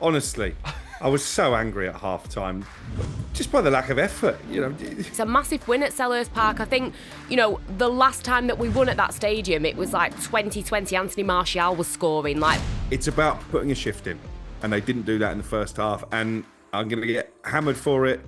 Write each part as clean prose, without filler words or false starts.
honestly, I was so angry at half-time, just by the lack of effort. It's a massive win at Selhurst Park. I think, the last time that we won at that stadium, it was like 2020. Anthony Martial was scoring. It's about putting a shift in, and they didn't do that in the first half, and I'm going to get hammered for it,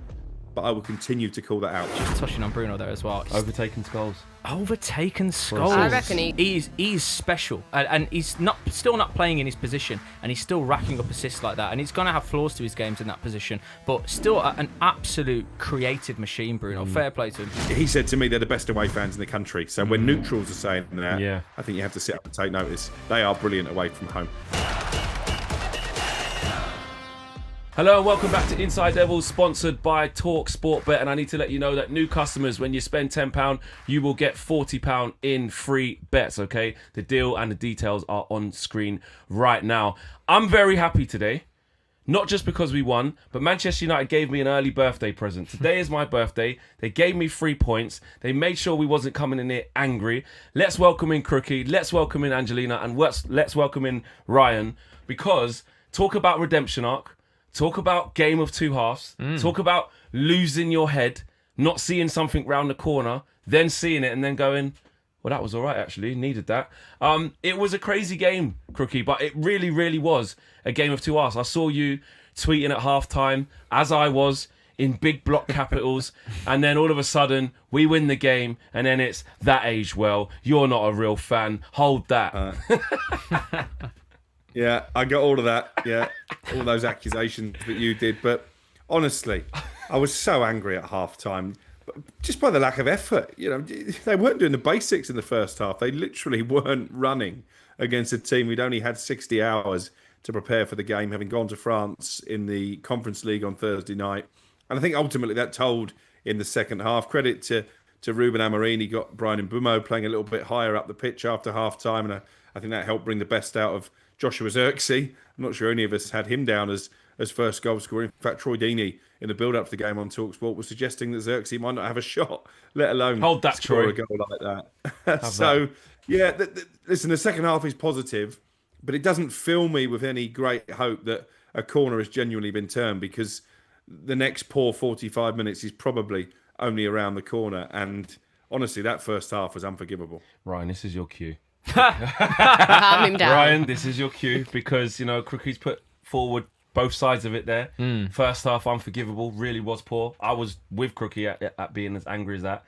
but I will continue to call that out. Just touching on Bruno there as well. Overtaken goals. I reckon he's special, and he's still not playing in his position, and he's still racking up assists like that, and he's going to have flaws to his games in that position, but still an absolute creative machine, Bruno. Fair play to him. He said to me they're the best away fans in the country, so when neutrals are saying that, Yeah. I think you have to sit up and take notice. They are brilliant away from home. Hello and welcome back to Inside Devils, sponsored by talkSPORT Bet. And I need to let you know that new customers, when you spend £10, you will get £40 in free bets, okay? The deal and the details are on screen right now. I'm very happy today, not just because we won, but Manchester United gave me an early birthday present. Today is my birthday. They gave me 3 points. They made sure we wasn't coming in here angry. Let's welcome in Crookie. Let's welcome in Angelina. And let's welcome in Ryon. Because talk about redemption arc. Talk about game of two halves. Talk about losing your head, not seeing something round the corner, then seeing it and then going, well, that was all right, actually. Needed that. It was a crazy game, Crookie, but it really, really was a game of two halves. I saw you tweeting at halftime, as I was, in big block capitals, and then all of a sudden, we win the game, and then it's, that aged well. You're not a real fan. Hold that. Yeah, I got all of that. Yeah, all those accusations that you did. But honestly, I was so angry at half-time, just by the lack of effort. They weren't doing the basics in the first half. They literally weren't running against a team who'd only had 60 hours to prepare for the game, having gone to France in the Conference League on Thursday night. And I think ultimately that told in the second half. Credit to Ruben Amorim. He got Brian Mbeumo playing a little bit higher up the pitch after half-time, and I think that helped bring the best out of Joshua Zirkzee. I'm not sure any of us had him down as first goal scorer. In fact, Troy Deeney, in the build-up to the game on talkSPORT, was suggesting that Xerxy might not have a shot, let alone Hold that, score Troy. a goal like that. So, yeah, listen, the second half is positive, but it doesn't fill me with any great hope that a corner has genuinely been turned, because the next poor 45 minutes is probably only around the corner. And honestly, that first half was unforgivable. Ryan, this is your cue. calm him down. Ryan, this is your cue, because, Crookie's put forward both sides of it there. First half, unforgivable, really was poor. I was with Crookie at being as angry as that.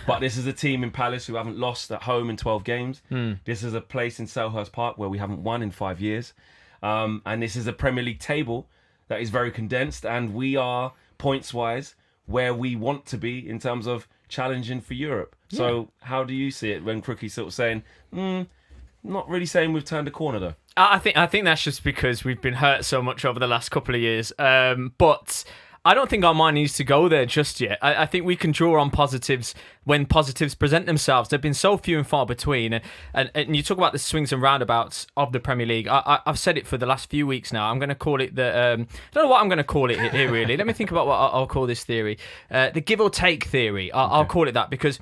But this is a team in Palace who haven't lost at home in 12 games. This is a place in Selhurst Park where we haven't won in 5 years. And this is a Premier League table that is very condensed, and we are, points-wise, where we want to be in terms of challenging for Europe. Yeah. So how do you see it when Crookie's sort of saying, not really saying we've turned a corner though? I think that's just because we've been hurt so much over the last couple of years. But I don't think our mind needs to go there just yet. I think we can draw on positives when positives present themselves. They've been so few and far between. And you talk about the swings and roundabouts of the Premier League. I've said it for the last few weeks now. I'm going to call it the... I don't know what I'm going to call it here, really. Let me think about what I'll call this theory. The give or take theory. I'll call it that, because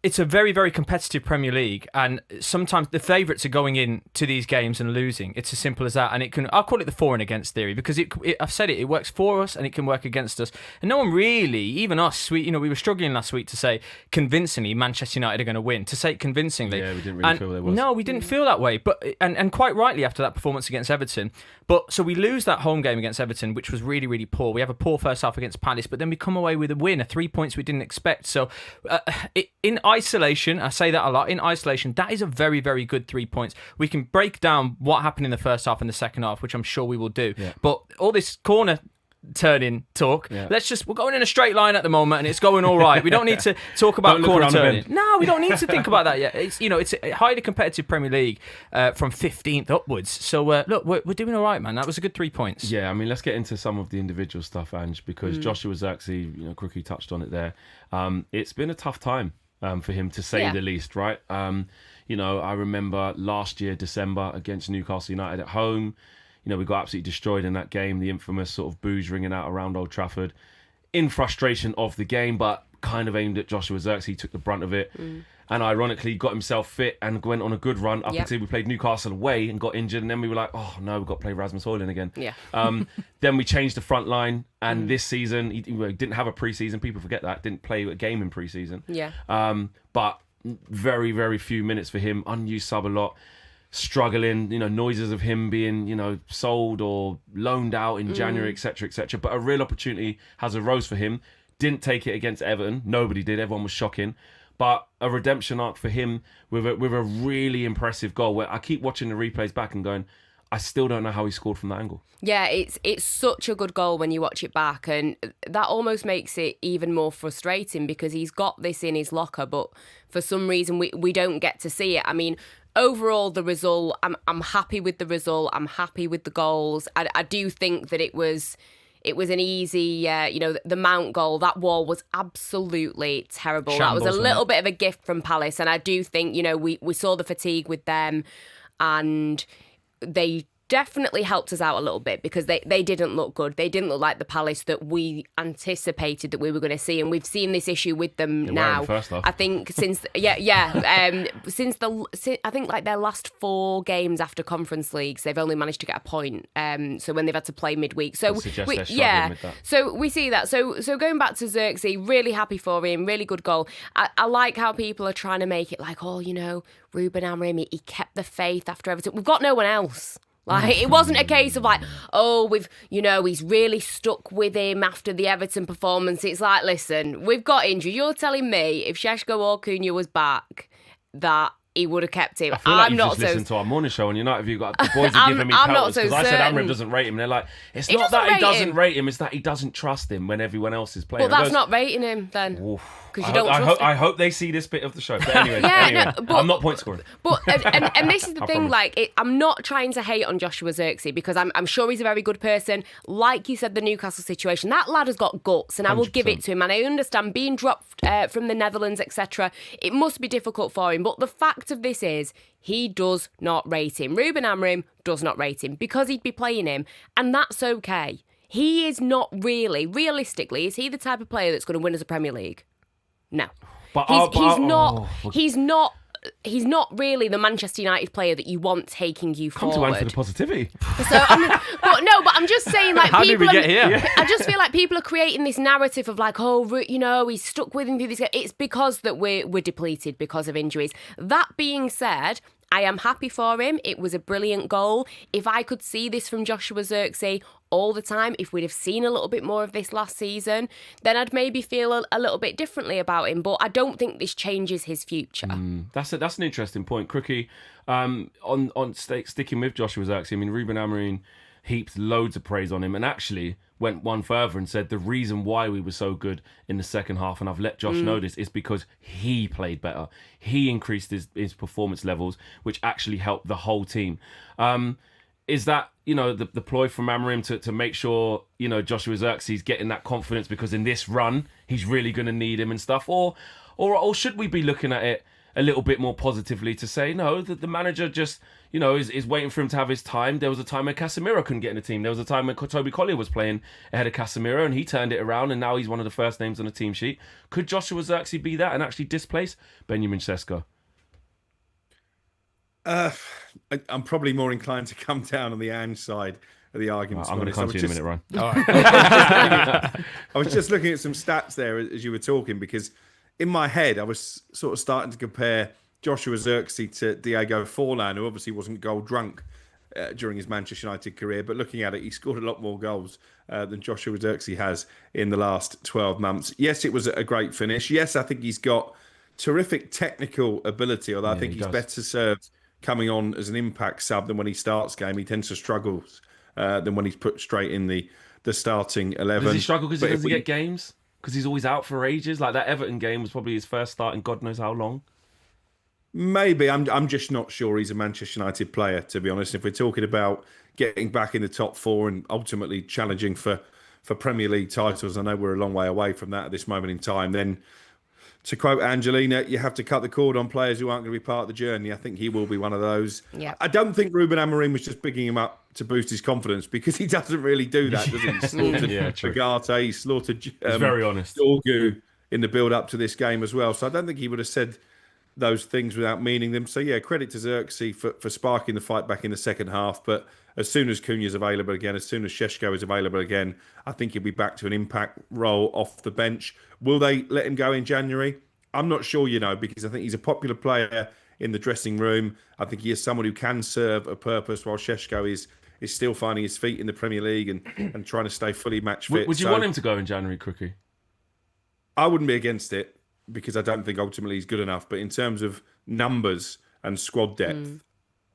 it's a very, very competitive Premier League, and sometimes the favourites are going in to these games and losing. It's as simple as that, and I'll call it the for and against theory, because I've said it works for us and it can work against us. And no one really, even us, we were struggling last week to say convincingly Manchester United are going to win. To say it convincingly, yeah, we didn't really feel there was. No, we didn't feel that way, but and quite rightly after that performance against Everton. But so we lose that home game against Everton, which was really, really poor. We have a poor first half against Palace, but then we come away with a win, 3 points we didn't expect. So in isolation, I say that a lot, in isolation, that is a very, very good 3 points. We can break down what happened in the first half and the second half, which I'm sure we will do. Yeah. But all this corner turning talk, we're going in a straight line at the moment and it's going all right. We don't need to talk about corner turning. No, we don't need to think about that yet. It's a highly competitive Premier League from 15th upwards. So look, we're doing all right, man. That was a good 3 points. Yeah, I mean, let's get into some of the individual stuff, Ange, because Joshua Zirkzee, Crookie touched on it there. It's been a tough time for him, to say the least, right? I remember last year, December, against Newcastle United at home. We got absolutely destroyed in that game, the infamous sort of boos ringing out around Old Trafford in frustration of the game. But kind of aimed at Joshua Zirkzee. He took the brunt of it. And ironically, got himself fit and went on a good run up until we played Newcastle away and got injured. And then we were like, oh no, we've got to play Rasmus Højlund again. Yeah. Then we changed the front line. And this season, he didn't have a pre-season. People forget that. Didn't play a game in pre-season. Yeah. But very, very few minutes for him. Unused sub a lot. Struggling, noises of him being, sold or loaned out in January, etc., etc. But a real opportunity has arose for him. Didn't take it against Everton. Nobody did. Everyone was shocking. But a redemption arc for him with a really impressive goal where I keep watching the replays back and going, I still don't know how he scored from that angle. Yeah, it's such a good goal when you watch it back, and that almost makes it even more frustrating because he's got this in his locker, but for some reason we don't get to see it. I mean, overall, the result, I'm happy with the result. I'm happy with the goals. I do think that it was an easy, the Mount goal. That wall was absolutely terrible. Shambles, that was a little bit of a gift from Palace, and I do think, we saw the fatigue with them, and they definitely helped us out a little bit because they didn't look good. They didn't look like the Palace that we anticipated that we were going to see, and we've seen this issue with them now. I think since I think like their last 4 games after Conference Leagues, they've only managed to get a point. So when they've had to play midweek, so with that. So we see that. So going back to Xerxy, really happy for him, really good goal. I like how people are trying to make it like, Ruben Amorim, he kept the faith after Everton. We've got no one else. Like, it wasn't a case of like, he's really stuck with him after the Everton performance. It's like, listen, we've got injuries. You're telling me if Šeško or Cunha was back, that he would have kept him. I feel like you just listened to our morning show on United View. The boys are giving me pelters because I said Amorim doesn't rate him. And they're like, it's not that he doesn't rate him, it's that he doesn't trust him when everyone else is playing. Well, that's not rating him then. Because you don't trust him. I hope they see this bit of the show. But anyway, I'm not point scoring. But and this is the thing, I'm not trying to hate on Joshua Zirkzee because I'm sure he's a very good person. Like you said, the Newcastle situation, that lad has got guts, and I will give it to him. And I understand being dropped from the Netherlands, etc. It must be difficult for him. But the fact of this is, he does not rate him. Ruben Amorim does not rate him because he'd be playing him, and that's okay. He is not really, realistically, is he the type of player that's going to win us a Premier League? No. He's not really the Manchester United player that you want taking you forward. Come to answer the positivity. So, but I'm just saying, like, how did we get here? I just feel like people are creating this narrative of like, he's stuck with him through this game. It's because that we're depleted because of injuries. That being said, I am happy for him. It was a brilliant goal. If I could see this from Joshua Zirkzee all the time, if we'd have seen a little bit more of this last season, then I'd maybe feel a little bit differently about him. But I don't think this changes his future. That's an interesting point, Crookie. Sticking with Joshua Zirkzee, I mean, Ruben Amorim heaped loads of praise on him and actually went one further and said the reason why we were so good in the second half, and I've let Josh know this, is because he played better. He increased his performance levels, which actually helped the whole team. Is that, the ploy from Amorim to make sure, Joshua Zirkzee's getting that confidence because in this run, he's really going to need him and stuff? Or should we be looking at it a little bit more positively to say, no, that the manager just, is waiting for him to have his time? There was a time when Casemiro couldn't get in the team. There was a time when Toby Collier was playing ahead of Casemiro and he turned it around and now he's one of the first names on the team sheet. Could Joshua Zirkzee be that and actually displace Benjamin Šeško? I'm probably more inclined to come down on the Ange side of the argument. I'm going to come to you in a minute, Ryan. All right. I was just looking at some stats there as you were talking because in my head I was sort of starting to compare Joshua Zirkzee to Diego Forlan, who obviously wasn't goal drunk during his Manchester United career, but looking at it, he scored a lot more goals than Joshua Zirkzee has in the last 12 months. Yes, it was a great finish. Yes, I think he's got terrific technical ability, although I think he's better served coming on as an impact sub than when he starts game. He tends to struggle than when he's put straight in the starting 11. Does he struggle because he doesn't get games? Because he's always out for ages? Like that Everton game was probably his first start in God knows how long. Maybe. I'm just not sure he's a Manchester United player, to be honest. If we're talking about getting back in the top 4 and ultimately challenging for Premier League titles, I know we're a long way away from that at this moment in time, then to quote Angelina, you have to cut the cord on players who aren't going to be part of the journey. I think he will be one of those. Yeah. I don't think Ruben Amorim was just picking him up to boost his confidence because he doesn't really do that, does he? He slaughtered Bagate, he slaughtered He's very honest. Dorgu. in the build-up to this game as well. So I don't think he would have said those things without meaning them. So, yeah, credit to Zirkzee for sparking the fight back in the second half. But as soon as Cunha's available again, as soon as Šeško is available again, I think he'll be back to an impact role off the bench. Will they let him go in January? I'm not sure, because I think he's a popular player in the dressing room. I think he is someone who can serve a purpose while Šeško is still finding his feet in the Premier League and trying to stay fully match fit. Would you want him to go in January, Crookie? I wouldn't be against it because I don't think ultimately he's good enough. But in terms of numbers and squad depth,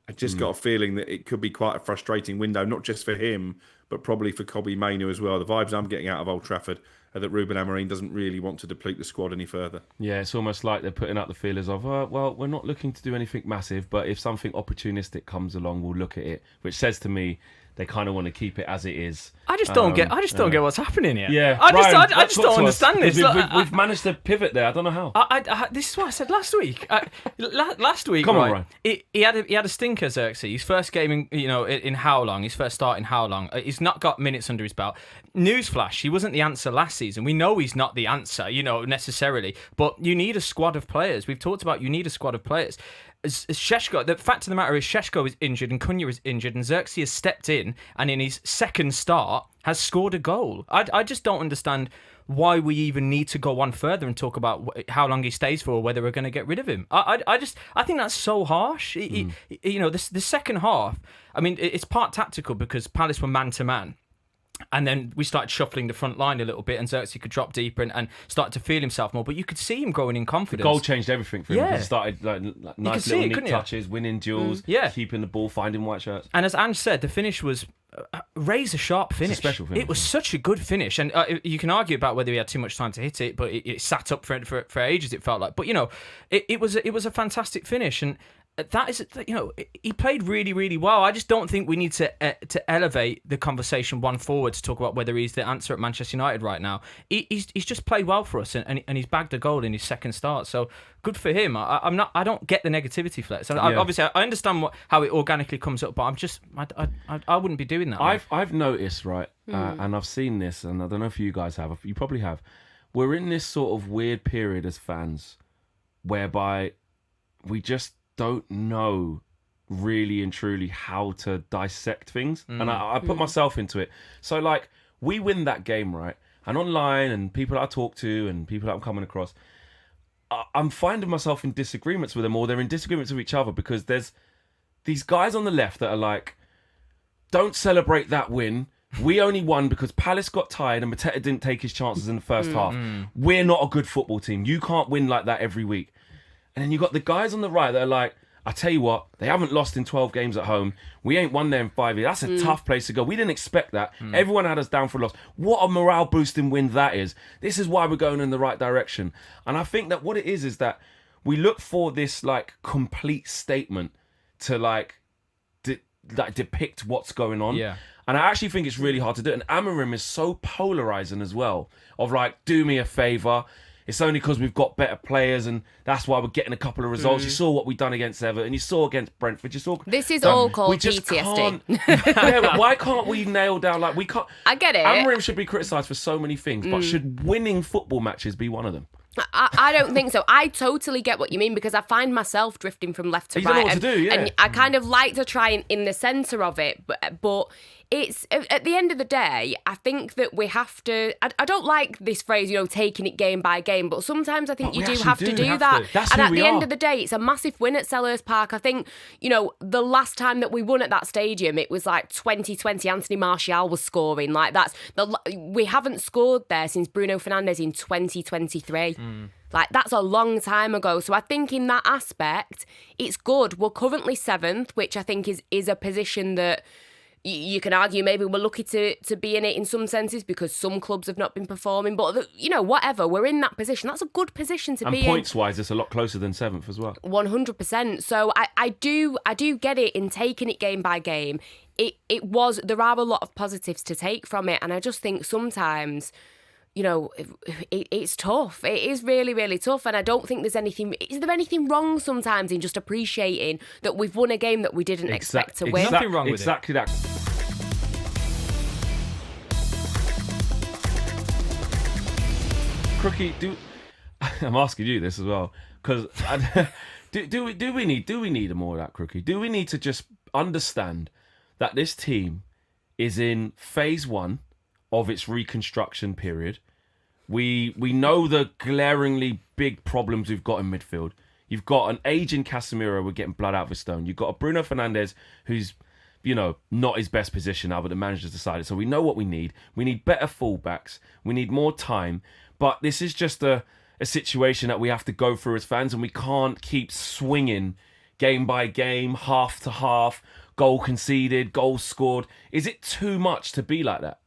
I just got a feeling that it could be quite a frustrating window, not just for him, but probably for Kobbie Mainoo as well. The vibes I'm getting out of Old Trafford are that Ruben Amorim doesn't really want to deplete the squad any further. Yeah, it's almost like they're putting out the feelers of, well, we're not looking to do anything massive, but if something opportunistic comes along, we'll look at it, which says to me they kind of want to keep it as it is. I just don't get what's happening here. Yeah, I Ryan, just don't understand this. We've managed to pivot there. I don't know how. This is what I said last week. Last week, Come on, right? He had a stinker, Xerxy. His first game in how long? His first start in how long? He's not got minutes under his belt. Newsflash: he wasn't the answer last season. We know he's not the answer, necessarily. But you need a squad of players. We've talked about you need a squad of players. Šeško, the fact of the matter is Šeško is injured and Cunha is injured and Xerxy has stepped in and in his second start has scored a goal. I just don't understand why we even need to go on further and talk about how long he stays for or whether we're going to get rid of him. I think that's so harsh. The second half, I mean, it's part tactical because Palace were man-to-man. And then we started shuffling the front line a little bit and Xerxy could drop deeper and start to feel himself more. But you could see him growing in confidence. The goal changed everything for him. Yeah. He started nice little neat touches, winning duels, keeping the ball, finding white shirts. And as Ange said, the finish was razor sharp finish. It's a special finish. It was such a good finish. And you can argue about whether he had too much time to hit it, but it sat up for ages, it felt like. But, it was a fantastic finish. And that is, he played really, really well. I just don't think we need to elevate the conversation one forward to talk about whether he's the answer at Manchester United right now. He's just played well for us, and he's bagged a goal in his second start. So good for him. I don't get the negativity for it. So obviously, I understand how it organically comes up, but I wouldn't be doing that. I've noticed, right, and I've seen this, and I don't know if you guys have. You probably have. We're in this sort of weird period as fans, whereby we just don't know really and truly how to dissect things. And I put myself into it. So, like, we win that game, right? And online and people that I talk to and people that I'm coming across, I'm finding myself in disagreements with them, or they're in disagreements with each other, because there's these guys on the left that are like, don't celebrate that win. We only won because Palace got tired and Mateta didn't take his chances in the first half. We're not a good football team. You can't win like that every week. And then you got the guys on the right that are like, I tell you what, they haven't lost in 12 games at home. We ain't won there in 5 years. That's a tough place to go. We didn't expect that. Everyone had us down for a loss. What a morale-boosting win that is. This is why we're going in the right direction. And I think that what it is that we look for this, like, complete statement to, depict what's going on. Yeah. And I actually think it's really hard to do it. And Amorim is so polarising as well, of like, do me a favour. It's only because we've got better players and that's why we're getting a couple of results. You saw what we've done against Everton. You saw against Brentford. You saw. This is all called PTSD. But why can't we nail down, like, we can't. I get it. Amorim should be criticised for so many things, but should winning football matches be one of them? I don't think so. I totally get what you mean, because I find myself drifting from left to You right. don't know what to do, yeah. And I kind of like to try and in the centre of it, but it's at the end of the day, I think that we have to. I don't like this phrase, taking it game by game, but sometimes I think you do have to do that. That's and who at we the are. end of the day, it's a massive win at Selhurst Park. I think, the last time that we won at that stadium, it was like 2020. Anthony Martial was scoring. Like, we haven't scored there since Bruno Fernandez in 2023. Like, that's a long time ago. So I think in that aspect, it's good. We're currently 7th, which I think is a position that you can argue maybe we're lucky to be in it in some senses because some clubs have not been performing. But, whatever, we're in that position. That's a good position to be in. And points-wise, it's a lot closer than 7th as well. 100%. So I do get it in taking it game by game. There are a lot of positives to take from it. And I just think sometimes, it's tough. It is really, really tough. And I don't think is there anything wrong sometimes in just appreciating that we've won a game that we didn't expect to win? Nothing wrong with exactly that. Crookie, I'm asking you this as well, because do we need more of that, Crookie? Do we need to just understand that this team is in phase 1 of its reconstruction period? We know the glaringly big problems we've got in midfield. You've got an aging Casemiro, we're getting blood out of his stone. You've got a Bruno Fernandez who's, not his best position now, but the manager's decided. So we know what we need. We need better fullbacks. We need more time. But this is just a situation that we have to go through as fans, and we can't keep swinging game by game, half to half, goal conceded, goal scored. Is it too much to be like that?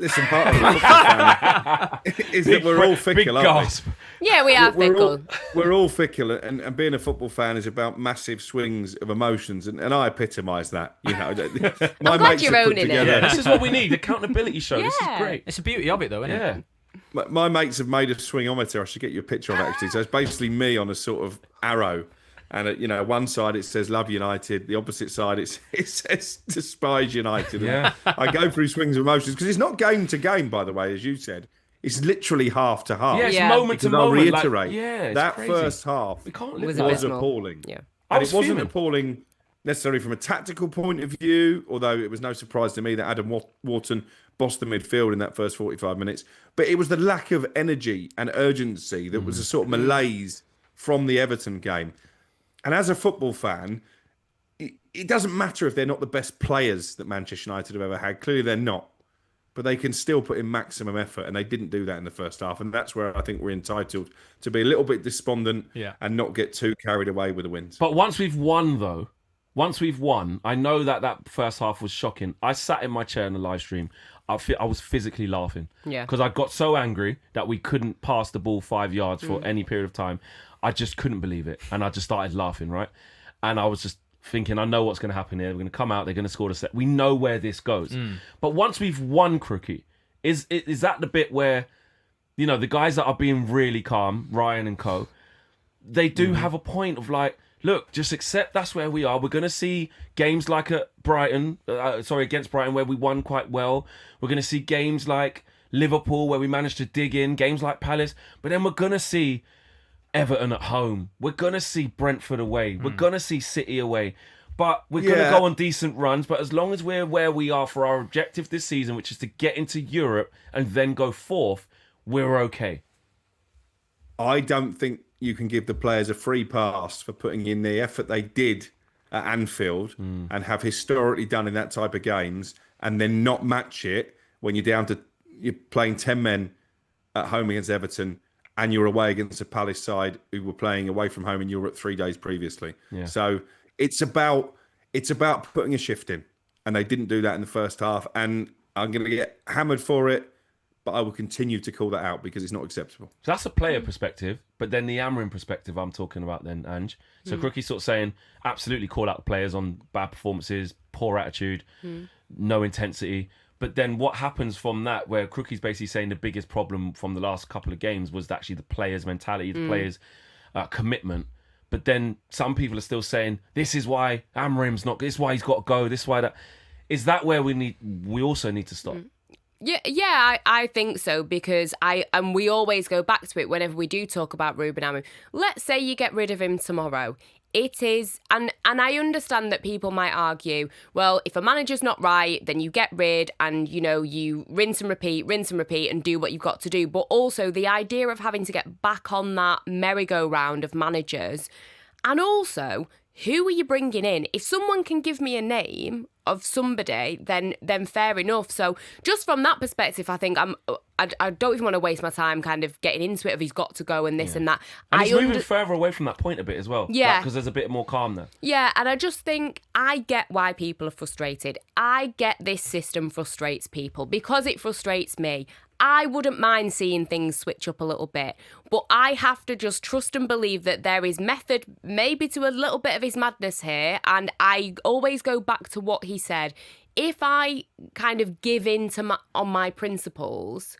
Listen, part of the is that we're all fickle, aren't we? Yeah, we are fickle. We're all fickle, and being a football fan is about massive swings of emotions, and I epitomise that. My I'm glad you're owning it. Yeah, this is what we need, the accountability show. Yeah. This is great. It's the beauty of it, though, isn't it? My mates have made a swingometer. I should get you a picture of it, actually. So it's basically me on a sort of arrow. And one side it says "Love United," the opposite side it says "Despise United." Yeah. I go through swings of emotions because it's not game to game, by the way, as you said. It's literally half to half. Yeah, it's moment to because moment. I'll reiterate, that crazy. First half was appalling. Yeah, and it wasn't appalling necessarily from a tactical point of view, although it was no surprise to me that Adam Wharton bossed the midfield in that first 45 minutes. But it was the lack of energy and urgency that was a sort of malaise from the Everton game. And as a football fan, it doesn't matter if they're not the best players that Manchester United have ever had. Clearly they're not. But they can still put in maximum effort, and they didn't do that in the first half. And that's where I think we're entitled to be a little bit despondent and not get too carried away with the wins. But once we've won, I know that first half was shocking. I sat in my chair in the live stream. I was physically laughing. Yeah. Because I got so angry that we couldn't pass the ball 5 yards for any period of time. I just couldn't believe it. And I just started laughing, right? And I was just thinking, I know what's going to happen here. We're going to come out, they're going to score the set. We know where this goes. But once we've won, Crookie, is that the bit where, the guys that are being really calm, Ryon and co, they do have a point of like, look, just accept that's where we are. We're going to see games like at against Brighton, where we won quite well. We're going to see games like Liverpool, where we managed to dig in, games like Palace. But then we're going to see Everton at home. We're going to see Brentford away. We're going to see City away. But we're going to go on decent runs. But as long as we're where we are for our objective this season, which is to get into Europe and then go fourth, we're okay. I don't think you can give the players a free pass for putting in the effort they did at Anfield and have historically done in that type of games, and then not match it when you're playing 10 men at home against Everton, and you're away against a Palace side who were playing away from home in Europe 3 days previously. Yeah. So it's about putting a shift in, and they didn't do that in the first half. And I'm going to get hammered for it, but I will continue to call that out because it's not acceptable. So that's a player perspective, but then the Amorim perspective I'm talking about then, Ange. So Crookie's sort of saying, absolutely call out the players on bad performances, poor attitude, no intensity. But then what happens from that, where Crookie's basically saying the biggest problem from the last couple of games was actually the players' mentality, the players' commitment. But then some people are still saying, this is why Amorim's not, this is why he's got to go, this is why that. Is that where we also need to stop? Yeah, I think so, because we always go back to it whenever we do talk about Ruben Amorim. Let's say you get rid of him tomorrow. It is, and I understand that people might argue, well, if a manager's not right, then you get rid and, you rinse and repeat and do what you've got to do. But also the idea of having to get back on that merry-go-round of managers, and also, who are you bringing in? If someone can give me a name of somebody, then fair enough. So just from that perspective, I think I don't even want to waste my time kind of getting into it of he's got to go and this and that. And he's moving further away from that point a bit as well. Yeah. Because there's a bit more calm there. Yeah, and I just think I get why people are frustrated. I get this system frustrates people because it frustrates me. I wouldn't mind seeing things switch up a little bit, but I have to just trust and believe that there is method, maybe to a little bit of his madness here, and I always go back to what he said. If I kind of give in to on my principles,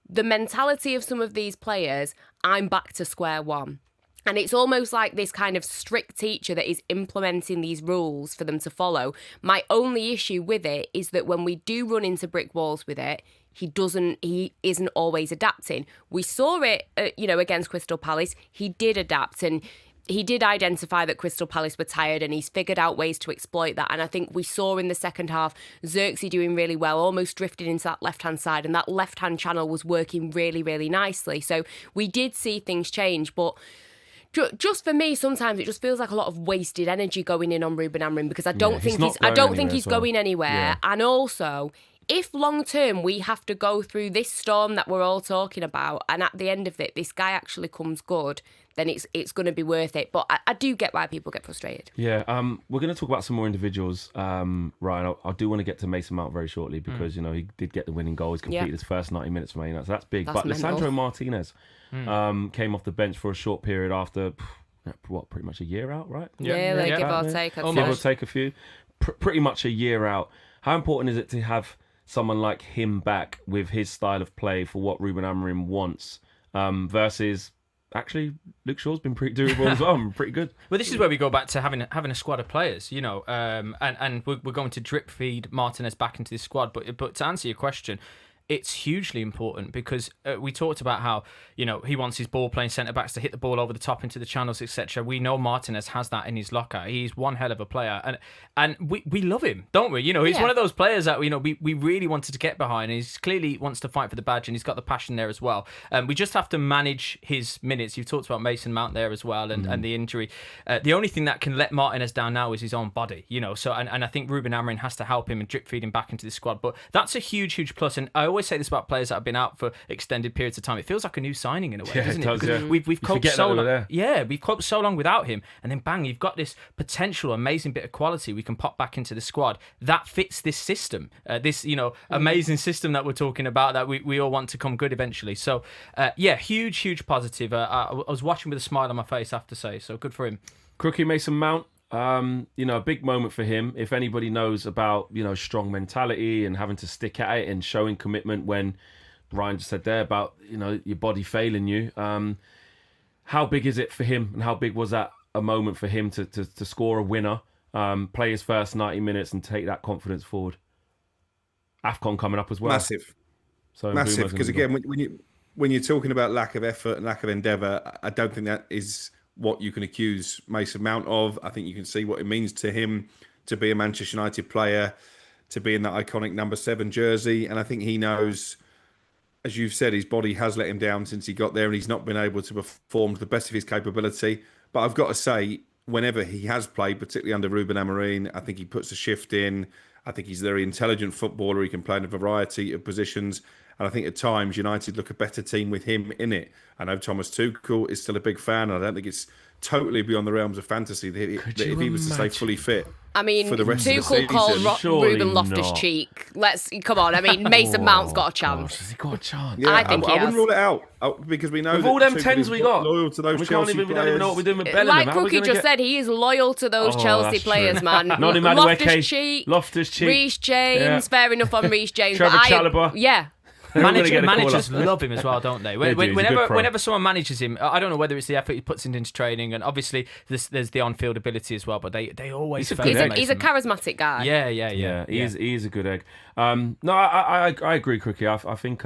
the mentality of some of these players, I'm back to square one. And it's almost like this kind of strict teacher that is implementing these rules for them to follow. My only issue with it is that when we do run into brick walls with it, he isn't always adapting. We saw it, against Crystal Palace. He did adapt, and he did identify that Crystal Palace were tired, and he's figured out ways to exploit that. And I think we saw in the second half Xerxy doing really well, almost drifted into that left-hand side, and that left-hand channel was working really, really nicely. So we did see things change, but just for me, sometimes it just feels like a lot of wasted energy going in on Ruben Amorim, because I don't think he's going anywhere. Yeah. And also, if long term we have to go through this storm that we're all talking about, and at the end of it, this guy actually comes good, then it's going to be worth it. But I do get why people get frustrated. Yeah, we're going to talk about some more individuals. Ryan, I do want to get to Mason Mount very shortly because, he did get the winning goal. He's completed his first 90 minutes for Man Utd, so that's big. But mental. Lisandro Martinez came off the bench for a short period after, pretty much a year out, right? Give or take. Give or take a few. Pretty much a year out. How important is it to have someone like him back with his style of play for what Ruben Amorim wants versus... Actually, Luke Shaw's been pretty doable as well. Pretty good. Well, this is where we go back to having a squad of players, and we're going to drip feed Martinez back into this squad. But to answer your question, it's hugely important because we talked about how, he wants his ball-playing centre-backs to hit the ball over the top into the channels, etc. We know Martinez has that in his locker. He's one hell of a player. And we love him, don't we? He's one of those players that, we really wanted to get behind. And he clearly wants to fight for the badge, and he's got the passion there as well. We just have to manage his minutes. You've talked about Mason Mount there as well and the injury. The only thing that can let Martinez down now is his own body, So, and I think Ruben Amorim has to help him and drip feed him back into the squad. But that's a huge, huge plus. And I always say this about players that have been out for extended periods of time. It feels like a new signing in a way, doesn't it? Does, yeah. We've coped so long. Yeah, we've coped so long without him, and then bang, you've got this potential amazing bit of quality we can pop back into the squad that fits this system, this amazing system that we're talking about that we all want to come good eventually. So huge positive. I was watching with a smile on my face, I have to say. So good for him. Crookie Mason Mount. A big moment for him. If anybody knows about, strong mentality and having to stick at it and showing commitment when Ryan just said there about, your body failing you. How big is it for him, and how big was that a moment for him to score a winner, play his first 90 minutes and take that confidence forward? AFCON coming up as well. Massive. So massive, because again, when you're talking about lack of effort and lack of endeavour, I don't think that is what you can accuse Mason Mount of. I think you can see what it means to him to be a Manchester United player, to be in that iconic number 7 jersey. And I think he knows, as you've said, his body has let him down since he got there, and he's not been able to perform to the best of his capability. But I've got to say, whenever he has played, particularly under Ruben Amorim, I think he puts a shift in. I think he's a very intelligent footballer. He can play in a variety of positions. And I think at times United look a better team with him in it. I know Thomas Tuchel is still a big fan. I don't think it's totally beyond the realms of fantasy that if he was to stay fully fit. I mean, for the rest of the Tuchel called Ruben Loftus not. Cheek. Come on. I mean, Mason Mount's got a chance. Has he got a chance? Yeah, I think he I wouldn't has. rule it out because we know With that all them Tuchel 10s is we got, loyal to those we Chelsea don't even know what we're doing with players. Bellingham. Like Crookie just said, he is loyal to those Chelsea that's players, true. man. Noni Madueke, Loftus Cheek, Reece James, fair enough on Reece James. Trevor but Chalobah. Yeah. Managers love him as well, don't they? They do. Whenever someone manages him, I don't know whether it's the effort he puts into training, and obviously there's the on-field ability as well. But they always he's a charismatic guy. Yeah. He is a good egg. No, I agree, Crookie. I think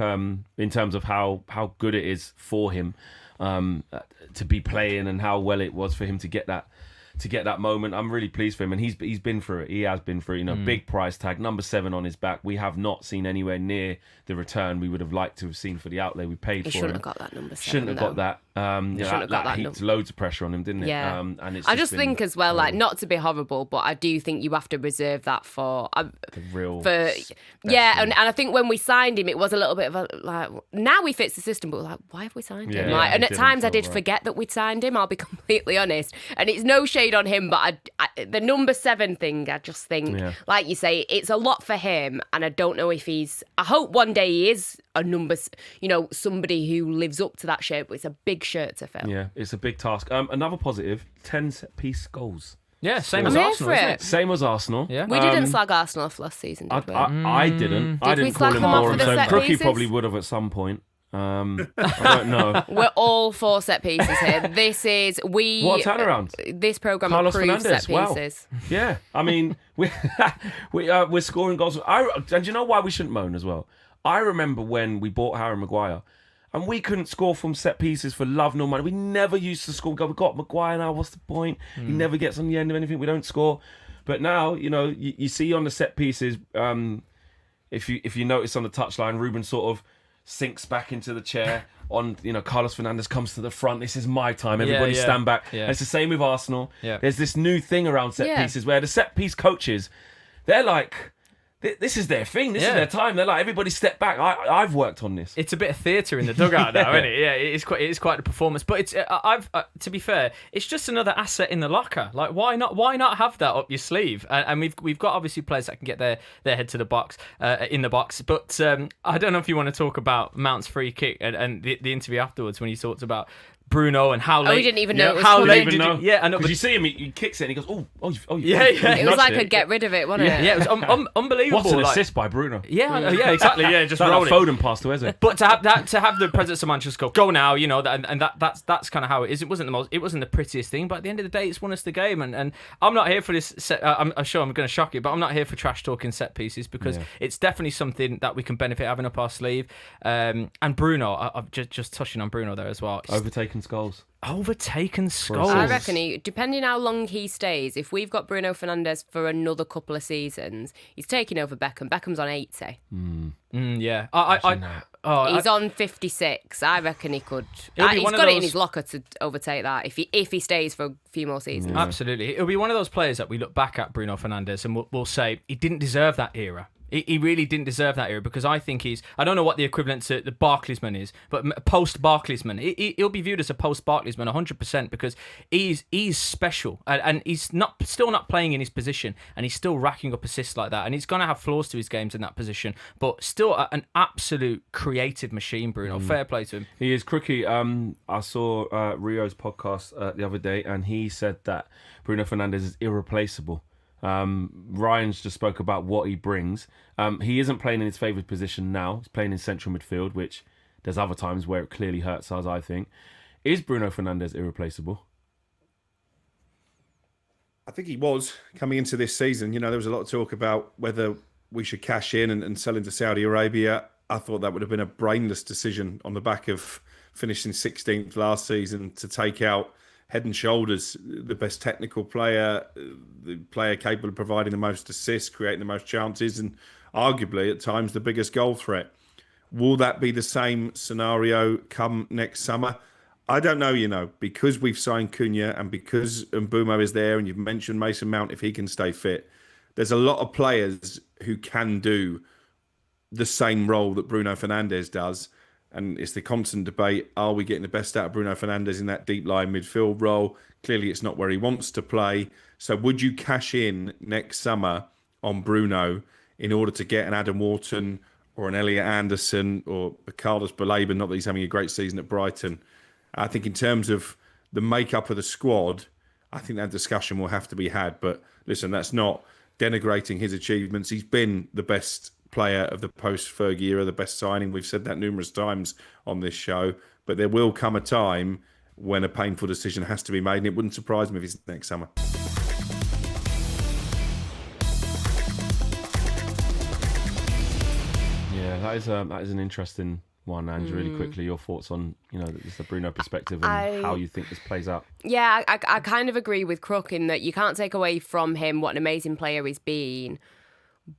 in terms of how good it is for him to be playing and how well it was for him to get that moment, I'm really pleased for him, and he's been through it. He has been through it. Big price tag, number 7 on his back. We have not seen anywhere near the return we would have liked to have seen for the outlay we paid for him. He shouldn't have got that number 7. Shouldn't have got that. That heaped loads of pressure on him, didn't it? Yeah. And it's I just think as well, like, not to be horrible, but I do think you have to reserve that for the real. And I think when we signed him, it was a little bit of a like. Now he fits the system, but we're like, why have we signed him? Yeah, and at times I did forget that we'd signed him. I'll be completely honest, and it's no shade on him, but the number 7 thing, I just think, like you say, it's a lot for him, and I don't know if I hope one day he is a number, somebody who lives up to that shirt, but it's a big shirt to fill. Yeah, it's a big task. Another positive, 10 set-piece goals. Yeah, same I'm as here Arsenal, for isn't it. it? Same as Arsenal. Yeah. We didn't slag Arsenal off last season, did we? I didn't. I Did we didn't call slag him them off more. for the So set Crookie pieces? probably would have at some point. I don't know. We're all for set pieces here. This is What a turnaround! This program Carlos approves Fernandez, set pieces. wow. Yeah, I mean, we're scoring goals. And you know why we shouldn't moan as well? I remember when we bought Harry Maguire, and we couldn't score from set pieces for love nor money. We never used to score. We got Maguire now. What's the point? He never gets on the end of anything. We don't score. But now, you see on the set pieces, if you notice on the touchline, Ruben sort of sinks back into the chair. Carlos Fernandez comes to the front. This is my time. Everybody stand back. Yeah. And it's the same with Arsenal. Yeah. There's this new thing around set pieces where the set piece coaches, they're like, this is their thing. This is their time. They're like, everybody step back. I've worked on this. It's a bit of theatre in the dugout now, isn't it? Yeah, it is quite the performance. But it's to be fair, it's just another asset in the locker. Like, why not have that up your sleeve? And we've got obviously players that can get their head to the box in the box. But I don't know if you want to talk about Mount's free kick and the interview afterwards when he talked about Bruno and how late. We didn't even know it was how coming. late did you? Yeah, I know. Because you see him, he kicks it and he goes, Yeah. It was like a get rid of it, wasn't it? Yeah, it was unbelievable. What's an assist by Bruno? Yeah, exactly. Yeah, just Like rolling. Foden pass to Eze. But to have the presence of Manchester go now, that's kind of how it is. It wasn't the prettiest thing, but at the end of the day, it's won us the game. And I'm not here for this. I'm sure I'm going to shock you, but I'm not here for trash talking set pieces because it's definitely something that we can benefit having up our sleeve. And Bruno, I'm just touching on Bruno there as well. Overtaken Scholes. Overtaken Scholes. I reckon depending how long he stays, if we've got Bruno Fernandez for another couple of seasons, he's taking over Beckham. Beckham's on 80. Yeah. He's on 56. I reckon he could. It'll be He's one of got it in those- his locker to overtake that if he stays for a few more seasons. Absolutely. It'll be one of those players that we look back at, Bruno Fernandez, and we'll say he didn't deserve that era. He really didn't deserve that era because I think I don't know what the equivalent to the Barclaysman is, but post-Barclaysman. He'll be viewed as a post-Barclaysman 100% because he's special and he's still not playing in his position and he's still racking up assists like that. And he's going to have flaws to his games in that position, but still an absolute creative machine, Bruno. Fair play to him. He is crooky. I saw Ryo's podcast the other day and he said that Bruno Fernandez is irreplaceable. Ryan's just spoke about what he brings. He isn't playing in his favoured position now. He's playing in central midfield, which there's other times where it clearly hurts us, I think. Is Bruno Fernandez irreplaceable? I think he was coming into this season. There was a lot of talk about whether we should cash in and sell into Saudi Arabia. I thought that would have been a brainless decision on the back of finishing 16th last season to take out head and shoulders the best technical player, the player capable of providing the most assists, creating the most chances, and arguably at times the biggest goal threat. Will that be the same scenario come next summer? I don't know, because we've signed Cunha and because Mbeumo is there and you've mentioned Mason Mount if he can stay fit. There's a lot of players who can do the same role that Bruno Fernandez does. And it's the constant debate, are we getting the best out of Bruno Fernandez in that deep line midfield role? Clearly, it's not where he wants to play. So would you cash in next summer on Bruno in order to get an Adam Wharton or an Elliot Anderson or a Carlos Baleba? Not that he's having a great season at Brighton. I think in terms of the makeup of the squad, I think that discussion will have to be had. But listen, that's not denigrating his achievements. He's been the best player of the post-Fergie era, the best signing. We've said that numerous times on this show, but there will come a time when a painful decision has to be made, and it wouldn't surprise me if it's next summer. Yeah, that is an interesting one, Ange. Really quickly, your thoughts on the Bruno perspective and how you think this plays out. Yeah, I kind of agree with Crook in that you can't take away from him what an amazing player he's been.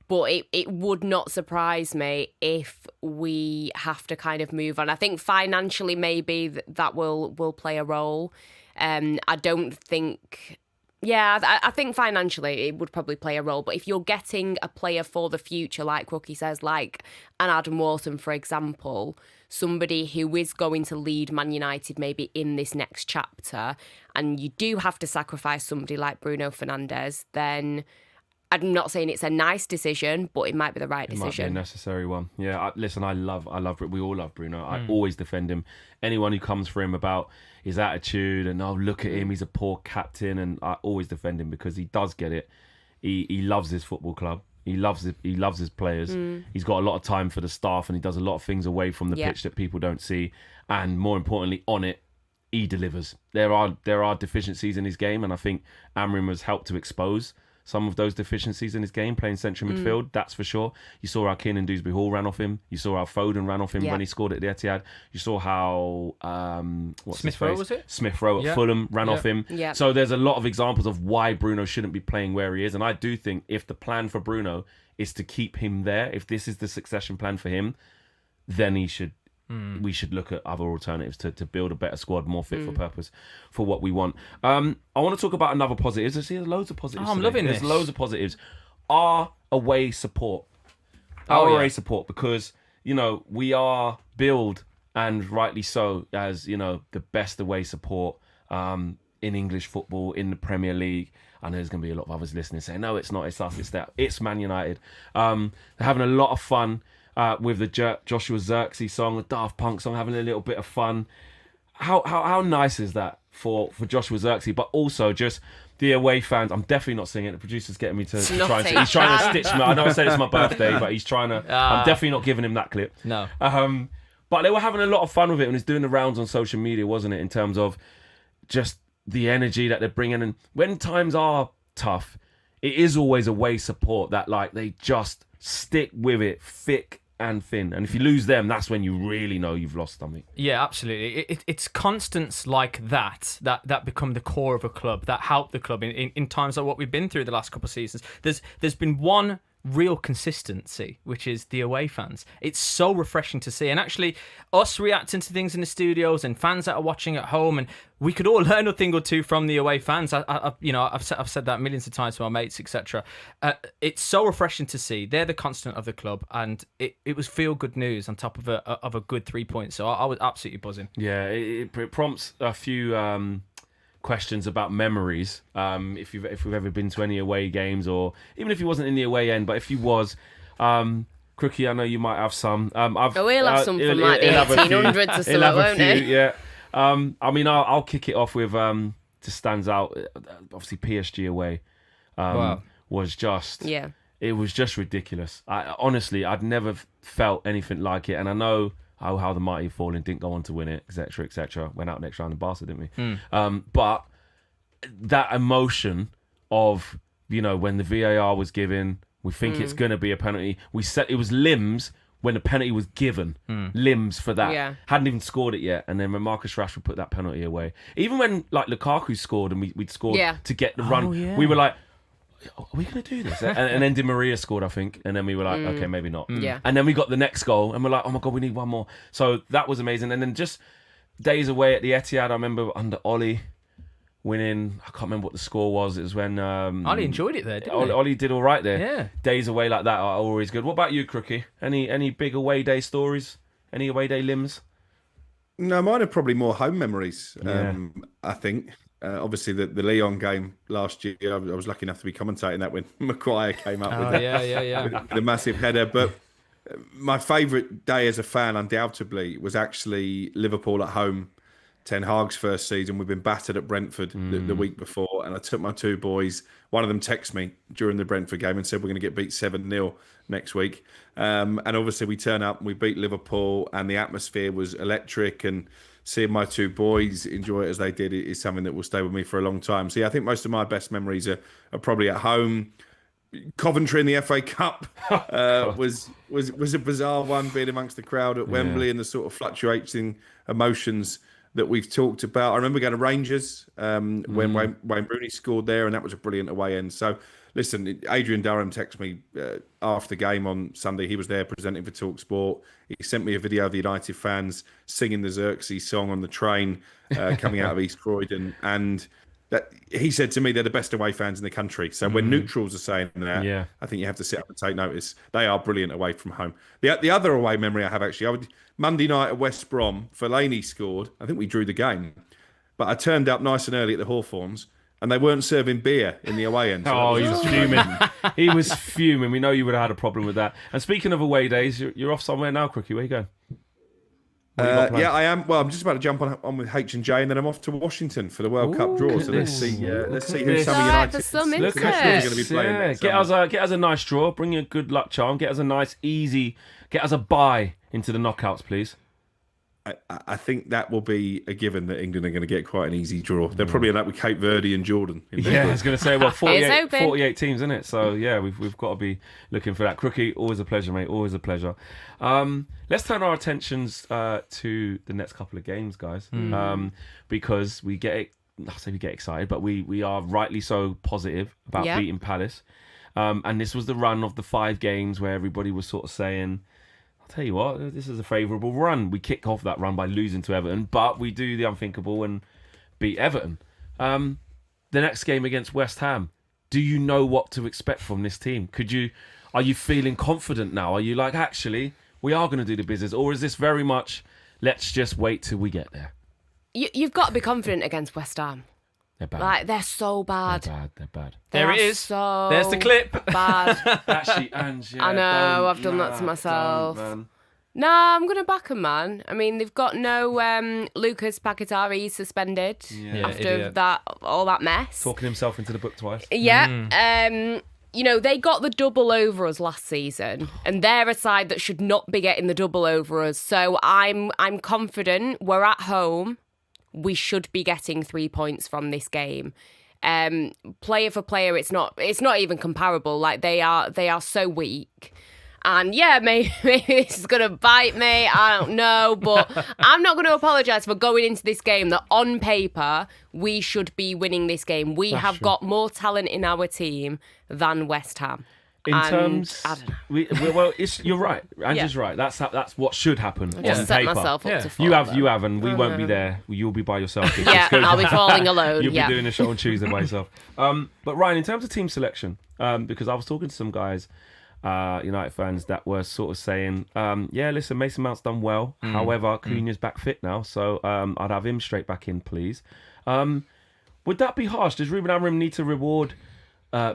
But it would not surprise me if we have to kind of move on. I think financially maybe that will play a role. I don't think... Yeah, I think financially it would probably play a role. But if you're getting a player for the future, like Rookie says, like an Adam Wharton, for example, somebody who is going to lead Man United maybe in this next chapter, and you do have to sacrifice somebody like Bruno Fernandez, then... I'm not saying it's a nice decision, but it might be the right decision. It might be a necessary one. Yeah, listen, I love. We all love Bruno. I always defend him. Anyone who comes for him about his attitude and look at him, he's a poor captain, and I always defend him because he does get it. He loves his football club. He loves his players. He's got a lot of time for the staff, and he does a lot of things away from the pitch that people don't see. And more importantly, on it, he delivers. There are deficiencies in his game, and I think Amrin has helped to expose some of those deficiencies in his game, playing central midfield, that's for sure. You saw how Keenan Dewsbury Hall ran off him. You saw how Foden ran off him when he scored at the Etihad. You saw how Smith Rowe, was it? Smith Rowe at Fulham ran off him. Yeah. So there's a lot of examples of why Bruno shouldn't be playing where he is. And I do think if the plan for Bruno is to keep him there, if this is the succession plan for him, then we should look at other alternatives to build a better squad, more fit for purpose for what we want. I want to talk about another positive. I see there's loads of positives. I'm loving this. There's loads of positives. Our away support. Away support, because, we are billed, and rightly so, as, the best away support in English football, in the Premier League. I know there's going to be a lot of others listening saying, no, it's not, it's us, it's that. It's Man United. They're having a lot of fun. With the Joshua Zirkzee song, the Daft Punk song, having a little bit of fun. How nice is that for Joshua Zirkzee? But also just the away fans. I'm definitely not singing it. The producer's getting me to try and sing. He's trying to stitch me. I know I said it's my birthday, but he's trying to. I'm definitely not giving him that clip. No. But they were having a lot of fun with it, and it's doing the rounds on social media, wasn't it? In terms of just the energy that they're bringing, and when times are tough, it is always away support that they just stick with it thick and thin, and if you lose them, that's when you really know you've lost something. Yeah, absolutely. It's constants like that become the core of a club, that help the club in times like what we've been through the last couple of seasons. There's been one real consistency, which is the away fans. It's so refreshing to see, and actually us reacting to things in the studios and fans that are watching at home, and we could all learn a thing or two from the away fans. I've said that millions of times to our mates, etc. It's so refreshing to see. They're the constant of the club, and it was feel good news on top of a good 3 points. So I was absolutely buzzing. Yeah, it prompts a few questions about memories. If we've ever been to any away games, or even if he wasn't in the away end, but if he was, Crookie, I know you might have some. We'll have some from the 1800s or so, won't he? Yeah. I'll kick it off with just stands out. Obviously, PSG away was just it was just ridiculous. Honestly, I'd never felt anything like it, and I know how the mighty have fallen, didn't go on to win it, etc., etc. Went out next round in Barca, didn't we? But that emotion of, when the VAR was given, we think it's going to be a penalty. We said it was limbs when the penalty was given. Limbs for that. Yeah. Hadn't even scored it yet. And then when Marcus Rashford put that penalty away, even when Lukaku scored and we'd scored to get the run, we were like, are we going to do this? And then Di Maria scored, I think. And then we were like, okay, maybe not. Yeah. And then we got the next goal and we're like, oh my God, we need one more. So that was amazing. And then just days away at the Etihad, I remember under Ollie winning. I can't remember what the score was. It was when... Ollie enjoyed it there, didn't he? Ollie did all right there. Yeah. Days away like that are always good. What about you, Crookie? Any big away day stories? Any away day limbs? No, mine are probably more home memories, I think. Obviously, the Lyon game last year, I was lucky enough to be commentating that when Maguire came up with the massive header. But my favourite day as a fan, undoubtedly, was actually Liverpool at home, Ten Hag's first season. We've been battered at Brentford the week before, and I took my two boys. One of them texted me during the Brentford game and said we're going to get beat 7-0 next week. And obviously we turn up and we beat Liverpool, and the atmosphere was electric, and seeing my two boys enjoy it as they did is something that will stay with me for a long time. So yeah, I think most of my best memories are probably at home. Coventry in the FA Cup was a bizarre one, being amongst the crowd at Wembley and the sort of fluctuating emotions that we've talked about. I remember going to Rangers when Wayne Rooney scored there, and that was a brilliant away end. So listen, Adrian Durham texted me after the game on Sunday. He was there presenting for talkSPORT. He sent me a video of the United fans singing the Xerxy song on the train coming out of East Croydon. And that he said to me, they're the best away fans in the country. So when neutrals are saying that, I think you have to sit up and take notice. They are brilliant away from home. The other away memory I have, actually, Monday night at West Brom, Fellaini scored. I think we drew the game. But I turned up nice and early at the Hawthorns, and they weren't serving beer in the away end. So he was fuming. He was fuming. We know you would have had a problem with that. And speaking of away days, you're off somewhere now, Crookie. Where you going? Yeah, I am. Well, I'm just about to jump on with H&J, and then I'm off to Washington for the World Cup draw. So let's see who Summer United for some is going interest. to be playing. Yeah, next get summer. us a nice draw. Bring you a good luck charm. Get us a nice, easy. Get us a bye into the knockouts, please. I think that will be a given that England are going to get quite an easy draw. They'll probably end up with Cape Verde and Jordan. Yeah, I was going to say, well, 48 open. teams, isn't it? So, yeah, we've got to be looking for that. Crookie, always a pleasure, mate. Always a pleasure. Let's turn our attentions to the next couple of games, guys, because we get excited, but we are rightly so positive about beating Palace. And this was the run of the 5 games where everybody was sort of saying, I'll tell you what, this is a favourable run. We kick off that run by losing to Everton, but we do the unthinkable and beat Everton. The next game against West Ham, do you know what to expect from this team? Are you feeling confident now? Are you like, actually, we are going to do the business? Or is this very much, let's just wait till we get there? You've got to be confident against West Ham. They're bad. Like, they're so bad. They're bad. There it is. So There's the clip. Bad. Actually, Ange, I know, I've done that to myself. No, I'm going to back them, man. I mean, they've got no Lucas Paquetá suspended after all that mess. Talking himself into the book twice. Yeah. You know, they got the double over us last season, and they're a side that should not be getting the double over us. So I'm confident. We're at home. We should be getting 3 points from this game. Player for player, it's not even comparable. Like, they are so weak. And yeah, maybe it's going to bite me. I don't know. But I'm not going to apologise for going into this game that on paper, we should be winning this game. We have got more talent in our team than West Ham. I don't know. You're right. Angie's right. That's what should happen on Just set paper. myself up to fall. You have, and we won't be there. You'll be by yourself. I'll be falling alone. You'll be doing a show on Tuesday by yourself. But Ryan, in terms of team selection, because I was talking to some guys, United fans, that were sort of saying, listen, Mason Mount's done well. However, Cunha's back fit now, so I'd have him straight back in, please. Would that be harsh? Does Ruben Amorim need to reward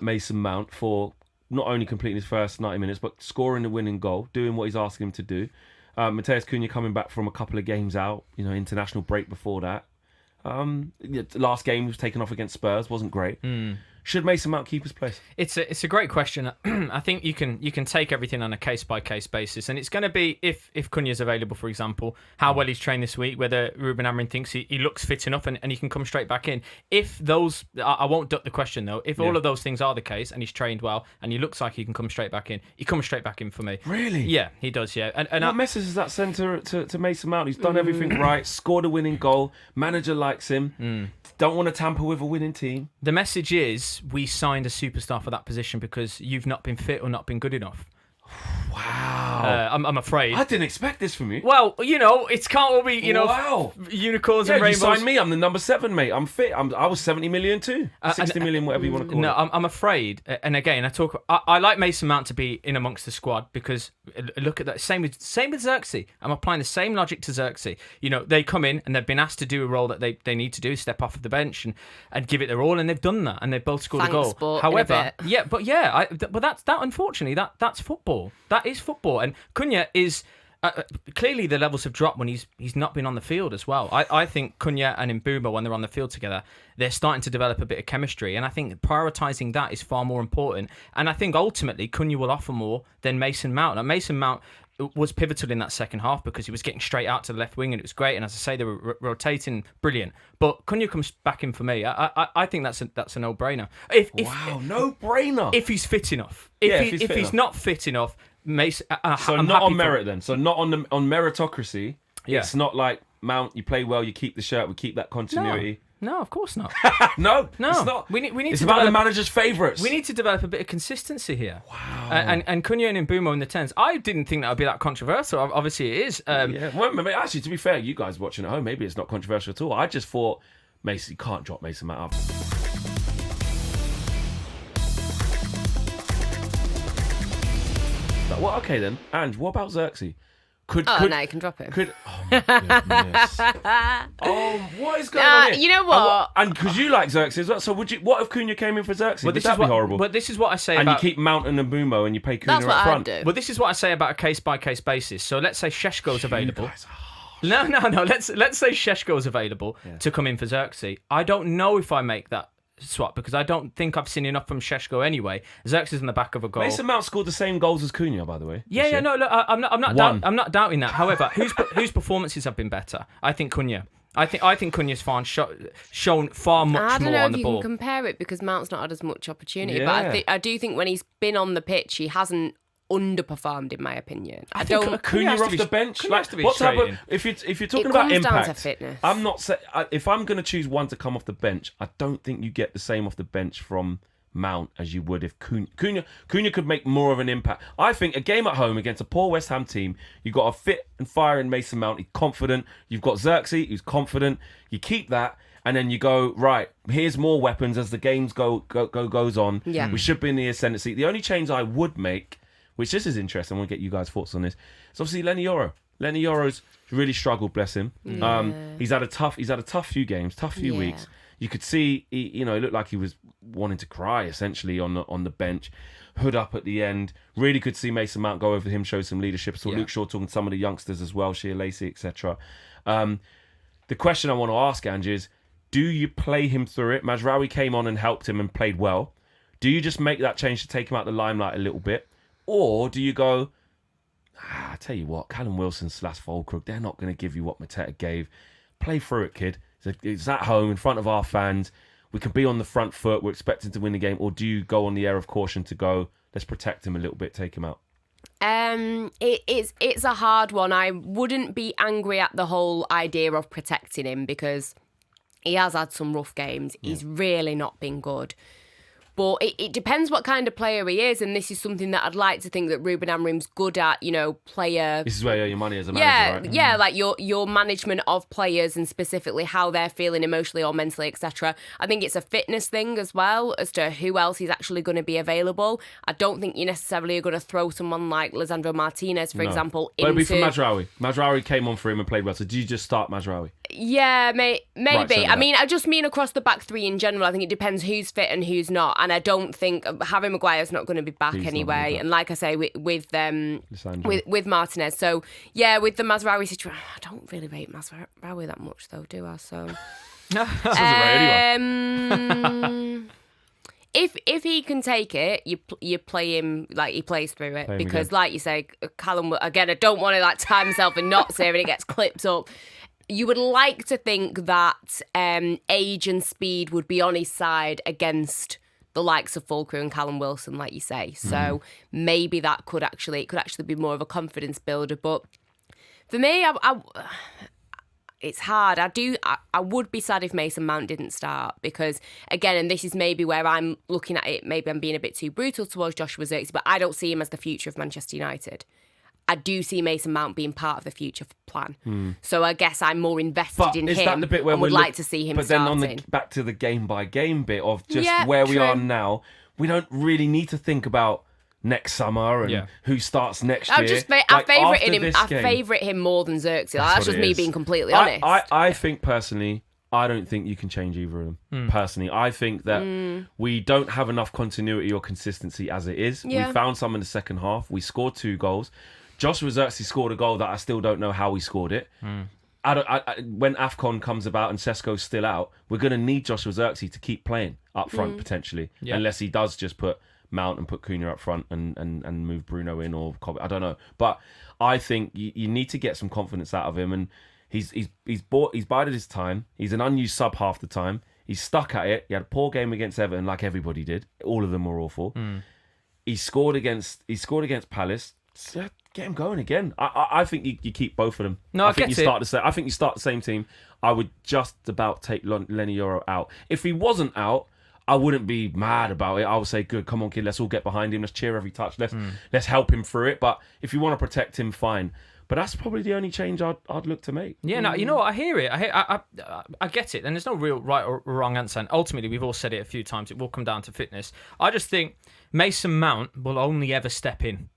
Mason Mount for not only completing his first 90 minutes, but scoring the winning goal, doing what he's asking him to do? Mateus Cunha coming back from a couple of games out, international break before that. Last game he was taken off against Spurs, wasn't great. Should Mason Mount keep his place? It's a great question. I think you can take everything on a case by case basis, and it's going to be if Cunha's available, for example, how well he's trained this week, whether Ruben Amorim thinks he looks fit enough and he can come straight back in. If those, I won't duck the question though. If all of those things are the case and he's trained well and he looks like he can come straight back in, he comes straight back in for me. Really? Yeah, he does. Yeah. And what message does that send to Mason Mount? He's done everything right, scored a winning goal. Manager likes him. Don't want to tamper with a winning team. The message is we signed a superstar for that position because you've not been fit or not been good enough. Wow. I'm afraid. I didn't expect this from you. Well, it can't all be, unicorns and rainbows. You signed me. I'm the number 7, mate. I'm fit. I was 70 million too. 60 million, whatever you want to call it. No, I'm afraid. And again, I like Mason Mount to be in amongst the squad because look at that. Same with Zirkzee. I'm applying the same logic to Xerxy. They come in and they've been asked to do a role that they need to do, step off of the bench and give it their all, and they've done that, and they've both scored a goal. However, that's unfortunately that's football. That is football, and Cunha is clearly the levels have dropped when he's not been on the field as well. I think Cunha and Mbeumo, when they're on the field together, they're starting to develop a bit of chemistry, and I think prioritising that is far more important. And I think ultimately Cunha will offer more than Mason Mount. Now, Mason Mount was pivotal in that second half because he was getting straight out to the left wing and it was great. And as I say, they were rotating brilliant. But Cunha comes back in for me. I think that's a no-brainer. No-brainer. If he's fit enough. If he's not fit enough, Mason. So not on merit then. So not on meritocracy. Yeah. It's not like Mount. You play well. You keep the shirt. We keep that continuity. No, of course not. No, it's not. We need it's to about develop, the manager's favourites. We need to develop a bit of consistency here. Wow. And Cunha and Mbeumo in the 10s. I didn't think that would be that controversial. Obviously, it is. Well, actually, to be fair, you guys watching at home, maybe it's not controversial at all. I just thought, Mason, you can't drop Mason Mount. Well, okay then. And what about Xerxy? No, you can drop him. Oh my goodness. What is going on here? You know what? And because you like Xerxy as well, so what if Cunha came in for Xerxy? Would that be horrible? But this is what I say and about... you keep Mount and Mbeumo and you pay Cunha That's what up front. I'd do. But this is what I say about a case-by-case basis. So let's say Šeško's available. You guys are harsh. No. Let's say Šeško's available to come in for Zirkzee. I don't know if I make that swap because I don't think I've seen enough from Šeško anyway. Xerxy's in the back of a goal. Mason Mount scored the same goals as Cunha, by the way. No, look, I'm not doubting that. However, whose performances have been better? I think Cunha. I think Cunha's shown far much more on the ball. I don't know if you can compare it because Mount's not had as much opportunity, but I do think when he's been on the pitch, he hasn't underperformed in my opinion. I don't. Cunha off the bench. What type of? If you're talking about impact, down to fitness. I'm not. If I'm going to choose one to come off the bench, I don't think you get the same off the bench from Mount as you would if Cunha could make more of an impact. I think a game at home against a poor West Ham team, you've got a fit and firing Mason Mount. He's confident. You've got Zirkzee, who's confident. You keep that. And then you go, right, here's more weapons as the games goes on. Yeah. We should be in the ascendancy. The only change I would make, which this is interesting, I want to get you guys' thoughts on this, is obviously Leny Yoro. Leny Yoro's really struggled, bless him. Yeah. He's had a tough few games, tough few weeks. You could see, it looked like he was wanting to cry essentially on the bench. Hood up at the end. Really could see Mason Mount go over him, show some leadership. So Luke Shaw talking to some of the youngsters as well, Shea Lacey, etc. The question I want to ask, Ange, is do you play him through it? Mazraoui came on and helped him and played well. Do you just make that change to take him out the limelight a little bit? Or do you go, I tell you what, Callum Wilson / Fulkrug, they're not going to give you what Mateta gave. Play through it, kid. It's at home in front of our fans. We can be on the front foot. We're expecting to win the game. Or do you go on the air of caution to go, let's protect him a little bit, take him out? It's a hard one. I wouldn't be angry at the whole idea of protecting him because he has had some rough games. He's really not been good. But it depends what kind of player he is, and this is something that I'd like to think that Ruben Amorim's good at, player... This is where your money as a manager, right? Yeah, like your management of players and specifically how they're feeling emotionally or mentally, etc. I think it's a fitness thing as well as to who else is actually going to be available. I don't think you necessarily are going to throw someone like Lisandro Martinez, for example, into... But it'd be for Mazraoui. Mazraoui came on for him and played well, so do you just start Mazraoui? Yeah, maybe. I just mean across the back three in general. I think it depends who's fit and who's not. And I don't think Harry Maguire's not going to be back anyway. And like I say, with Martinez. So, yeah, with the Mazraoui situation, I don't really rate Mazraoui that much, though, do I? So, doesn't rate anyone. If he can take it, you play him like he plays through it because, again. Like you say, Callum. Again, I don't want to tie myself in knots here and it gets clipped up. You would like to think that age and speed would be on his side against the likes of Fulkrug and Callum Wilson, like you say. So maybe that could actually be more of a confidence builder. But for me, it's hard. I would be sad if Mason Mount didn't start because, again, and this is maybe where I'm looking at it, maybe I'm being a bit too brutal towards Joshua Zirkzee, but I don't see him as the future of Manchester United. I do see Mason Mount being part of the future plan. So I guess I'm more invested in him the bit where and would like to see him starting. But then back to the game-by-game bit of just where we are now, we don't really need to think about next summer and who starts next year. I favourite him more than Zirkzee. That's just me being completely honest. I think personally, I don't think you can change either of them. Personally, I think that we don't have enough continuity or consistency as it is. We found some in the second half. We scored 2 goals. Joshua Zirkzee scored a goal that I still don't know how he scored it. When AFCON comes about and Šeško's still out, we're going to need Joshua Zirkzee to keep playing up front potentially, unless he does just put Mount and put Cunha up front and move Bruno in or I don't know. But I think you need to get some confidence out of him, and he's bided his time. He's an unused sub half the time. He's stuck at it. He had a poor game against Everton, like everybody did. All of them were awful. He scored against Palace. So get him going again. I think you keep both of them. I think you start the same team. I would just about take Leny Yoro out. If he wasn't out, I wouldn't be mad about it. I would say, good, come on, kid, let's all get behind him. Let's cheer every touch. Let's help him through it. But if you want to protect him, fine. But that's probably the only change I'd look to make. Yeah, no, you know what? I hear it. I get it. And there's no real right or wrong answer. And ultimately, we've all said it a few times. It will come down to fitness. I just think Mason Mount will only ever step in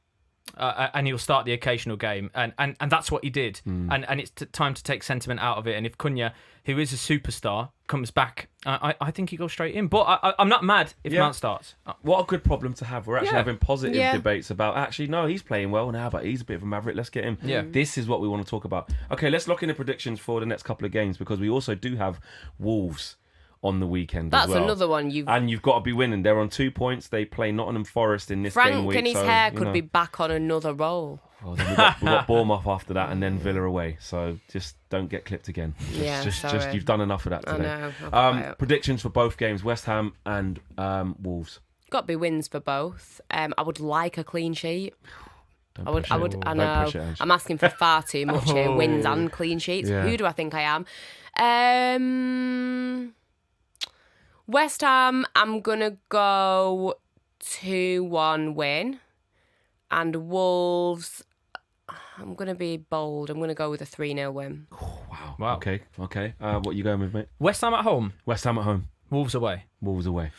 and he'll start the occasional game, and that's what he did. And it's time to take sentiment out of it. And if Cunha, who is a superstar, comes back, I think he goes straight in. But I'm not mad if Mount starts. What a good problem to have. We're actually having positive debates about, actually, no, he's playing well now, but he's a bit of a maverick. Let's get him. Yeah. This is what we want to talk about. Okay, let's lock in the predictions for the next couple of games, because we also do have Wolves on the weekend as well. That's another one you've got to be winning. They're on 2 points. They play Nottingham Forest in this game week. Frank and his hair could be back on another roll. Well, then we've got Bournemouth after that, and then Villa away. So just don't get clipped again. Just you've done enough of that today. I know. Predictions for both games: West Ham and Wolves. Got to be wins for both. I would like a clean sheet. I know. I'm asking for far too much here. Wins and clean sheets. Yeah. Who do I think I am? West Ham, I'm going to go 2-1 win. And Wolves, I'm going to be bold. I'm going to go with a 3-0 win. Oh, wow. Okay. What are you going with, mate? West Ham at home. West Ham at home. Wolves away. Wolves away.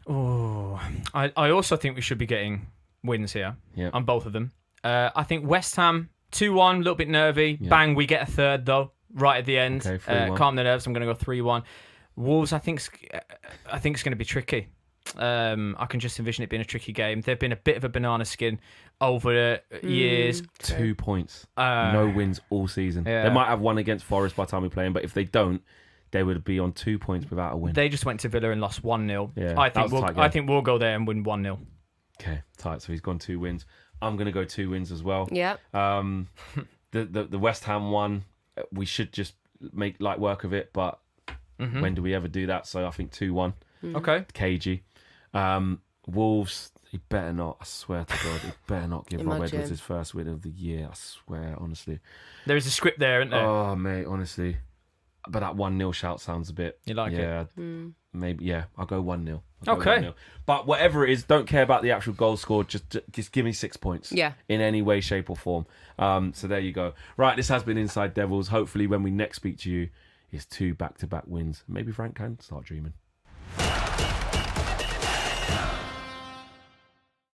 Oh, I also think we should be getting wins here on both of them. I think West Ham 2-1, a little bit nervy. Yeah. Bang, we get a third though, right at the end. Okay, calm the nerves. I'm going to go 3-1. Wolves, I think it's going to be tricky. I can just envision it being a tricky game. They've been a bit of a banana skin over the years. 2 points, no wins all season. Yeah. They might have one against Forest by the time we play them, but if they don't, they would be on 2 points without a win. They just went to Villa and lost 1-0. Yeah, I think we'll go there and win 1-0. Okay, tight. So he's gone 2 wins. I'm going to go 2 wins as well. Yeah. The West Ham one, we should just make light work of it, but when do we ever do that? So I think 2-1. Okay. KG. Wolves, he better not, I swear to God, he better not give Rob Edwards his first win of the year. I swear, honestly. There is a script there, isn't there? Oh, mate, honestly. But that 1-0 shout sounds a bit... You like it? Maybe, I'll go 1-0. Okay. 1-0. But whatever it is, don't care about the actual goal scored. Just give me 6 points. Yeah. In any way, shape or form. So there you go. Right, this has been Inside Devils. Hopefully when we next speak to you, it's 2 back-to-back wins. Maybe Frank can start dreaming.